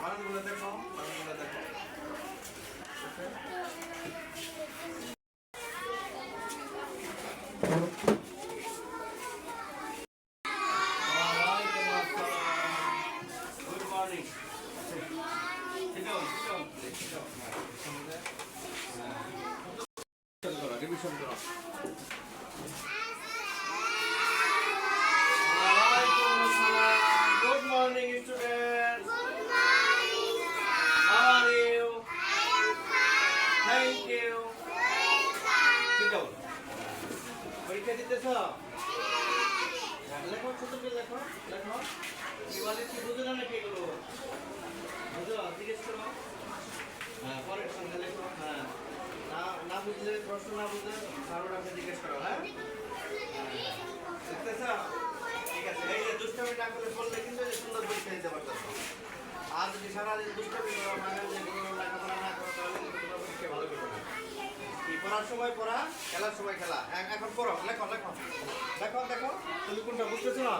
বানানগুলো দেখো, বানানগুলো দেখো। Good morning. Revision করো। Good morning, students. Good morning, sir. How are you? I am fine. Thank you. Welcome. Sit down. পরীক্ষা দিতেছো? লেখো, ছোট করে লেখো, লেখো। কি বলে কি বুঝো না নাকি এগুলো? বুঝো? জিজ্ঞেস করো। হ্যাঁ, পরের সঙ্গে লেখো। হ্যাঁ। না বুঝলে, প্রশ্ন না বুঝলে স্যারকে জিজ্ঞেস করো, হ্যাঁ? দেখতেছো? ঠিক আছে। এই যে দুষ্টামি না করে পড়লে কিন্তু সুন্দর পরীক্ষা দিতে পারতেছো। আর যদি সারাদিন দুষ্টামি করো, মানে যে কোনো লেখাপড়া না করো, তাহলে কিন্তু তোমার পরীক্ষা ভালো করবে না। পড়ার সময় পড়া, খেলার সময় খেলা। এখন পড়ো, লেখো, লেখো, দেখো, দেখো। তুমি কোনটা বুঝতেছো না?